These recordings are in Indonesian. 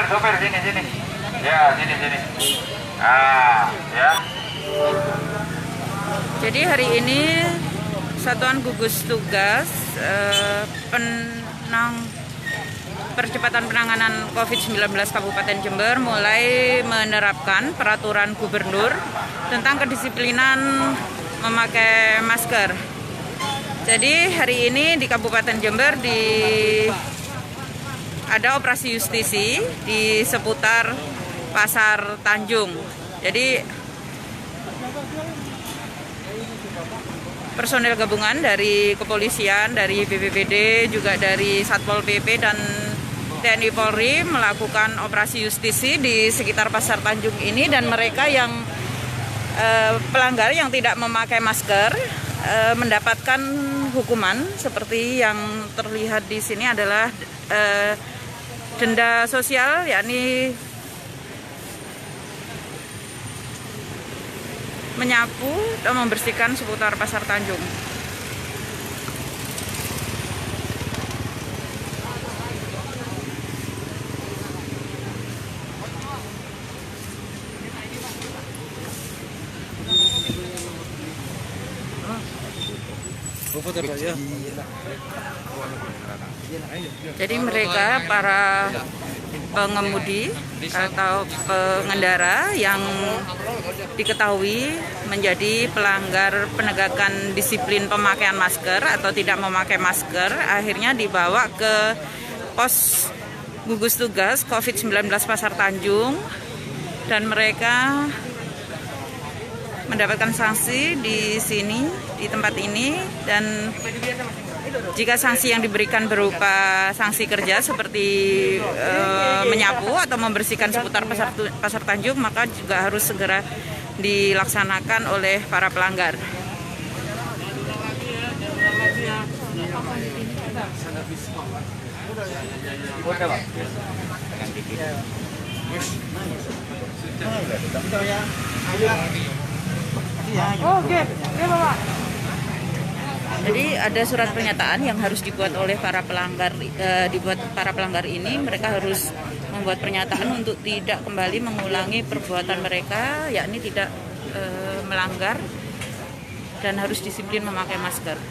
sopir sini. Ya, sini. Ah, ya. Jadi hari ini Satuan Gugus Tugas Percepatan Penanganan COVID-19 Kabupaten Jember mulai menerapkan peraturan gubernur tentang kedisiplinan memakai masker. Jadi hari ini di Kabupaten Jember ada operasi justisi di seputar Pasar Tanjung. Jadi personel gabungan dari kepolisian, dari BPBD, juga dari Satpol PP dan TNI Polri melakukan operasi justisi di sekitar Pasar Tanjung ini, dan mereka yang pelanggar yang tidak memakai masker mendapatkan hukuman seperti yang terlihat di sini adalah denda sosial, yakni menyapu atau membersihkan seputar Pasar Tanjung. Jadi mereka para pengemudi atau pengendara yang diketahui menjadi pelanggar penegakan disiplin pemakaian masker atau tidak memakai masker akhirnya dibawa ke pos gugus tugas COVID-19 Pasar Tanjung, dan mereka mendapatkan sanksi di sini, di tempat ini. Dan jika sanksi yang diberikan berupa sanksi kerja seperti menyapu atau membersihkan seputar Pasar Tanjung, maka juga harus segera dilaksanakan oleh para pelanggar. Jadi ada surat pernyataan yang harus dibuat oleh para pelanggar, ini. Mereka harus membuat pernyataan untuk tidak kembali mengulangi perbuatan mereka, yakni tidak melanggar dan harus disiplin memakai masker.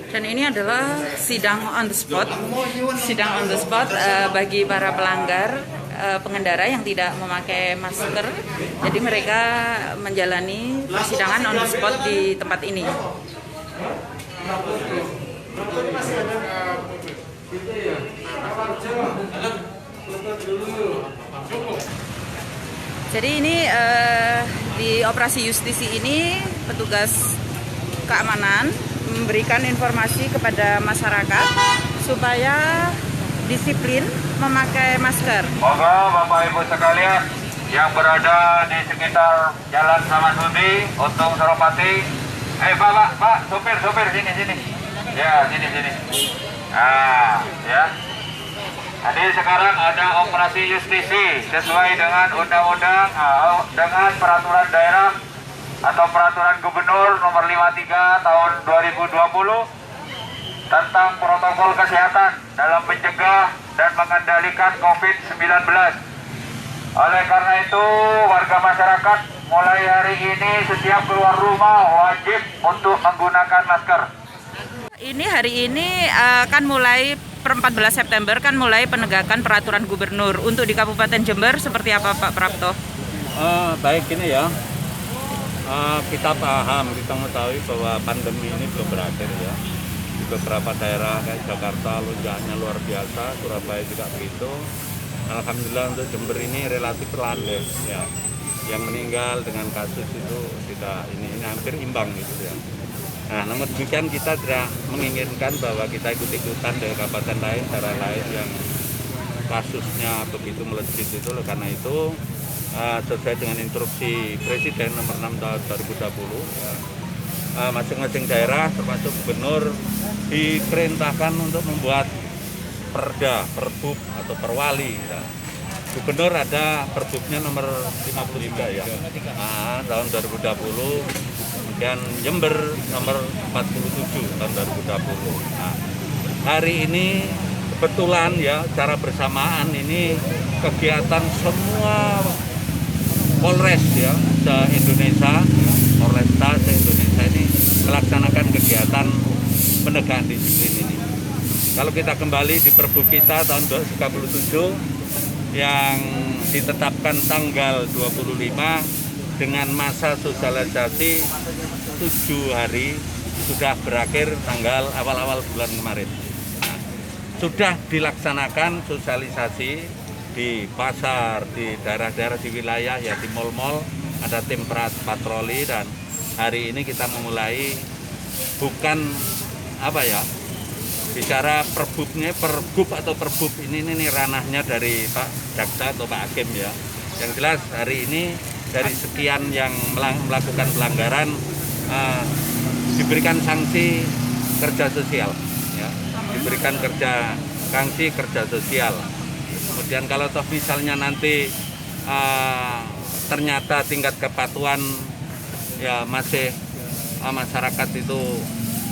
Dan ini adalah sidang on the spot bagi para pelanggar pengendara yang tidak memakai masker. Jadi mereka menjalani persidangan on the spot di tempat ini. Jadi ini di operasi justisi ini petugas keamanan memberikan informasi kepada masyarakat supaya disiplin memakai masker. Moga Bapak Ibu sekalian yang berada di sekitar Jalan Samasudi, Untung Suropati. Pak, sopir sini. Ya, sini. Ah, ya. Jadi sekarang ada operasi justisi sesuai dengan undang-undang, dengan peraturan daerah atau peraturan gubernur nomor 53 tahun 2020 tentang protokol kesehatan dalam mencegah dan mengendalikan COVID-19. Oleh karena itu, warga masyarakat mulai hari ini setiap keluar rumah wajib untuk menggunakan masker. Ini hari ini kan mulai per 14 September kan mulai penegakan peraturan gubernur. Untuk di Kabupaten Jember seperti apa Pak Prapto? Baik, ini ya. Kita paham, kita mengetahui bahwa pandemi ini belum berakhir ya. Di beberapa daerah kayak Jakarta lonjakannya luar biasa, Surabaya juga begitu. Alhamdulillah untuk Jember ini relatif landai ya. Yang meninggal dengan kasus itu tidak ini hampir imbang gitu ya. Nah, namun demikian kita tidak menginginkan bahwa kita ikut-ikutan dari kabupaten lain, daerah lain yang kasusnya begitu melejit itu. Karena itu sesuai dengan instruksi Presiden nomor 6 tahun 2020 ya, masing-masing daerah termasuk gubernur diperintahkan untuk membuat perda, perbub atau perwali ya, Gubernur ada Perbuknya nomor 53 ya, tahun 2020. Kemudian Jember nomor 47 tahun 2020. Nah, hari ini kebetulan ya, secara bersamaan ini kegiatan semua Polres ya se-Indonesia, Polresta se-Indonesia ini melaksanakan kegiatan penegakan disiplin ini. Kalau kita kembali di Perbu kita tahun 37 yang ditetapkan tanggal 25 dengan masa sosialisasi 7 hari, sudah berakhir tanggal awal-awal bulan kemarin. Nah, sudah dilaksanakan sosialisasi di pasar, di daerah-daerah di wilayah ya, di mal-mal ada tim patroli, dan hari ini kita memulai bukan apa ya, bicara perbubnya, perbub atau perbub ini ranahnya dari Pak Jaksa atau Pak Hakim ya. Yang jelas hari ini dari sekian yang melakukan pelanggaran diberikan sanksi kerja sosial ya, diberikan sanksi kerja sosial. Kemudian kalau toh misalnya nanti ternyata tingkat kepatuhan ya masih masyarakat itu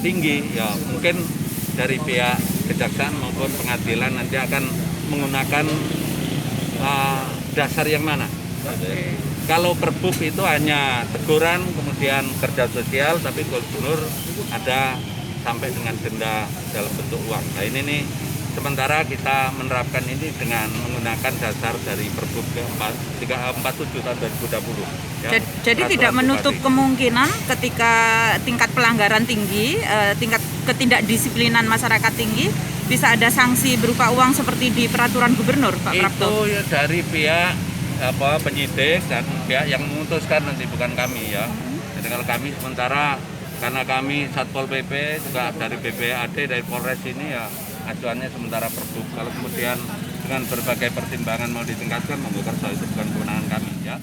tinggi ya, mungkin dari pihak kejaksaan maupun pengadilan nanti akan menggunakan dasar yang mana. Kalau perbub itu hanya teguran kemudian kerja sosial, tapi Gubernur ada sampai dengan denda dalam bentuk uang. Nah ini nih sementara kita menerapkan ini dengan menggunakan dasar dari Perbub 47 tahun 2020. Ya, jadi tidak menutup kemungkinan ketika tingkat pelanggaran tinggi, tingkat ketidakdisiplinan masyarakat tinggi, bisa ada sanksi berupa uang seperti di peraturan Gubernur, Pak Prapto? Itu ya dari pihak penyidik dan pihak yang memutuskan, nanti bukan kami ya. Jadi kalau kami sementara karena kami Satpol PP juga dari BPAD, dari Polres ini ya acuannya sementara Perbub. Kalau kemudian dengan berbagai pertimbangan mau ditingkatkan, monggo kerja, itu bukan kewenangan kami ya.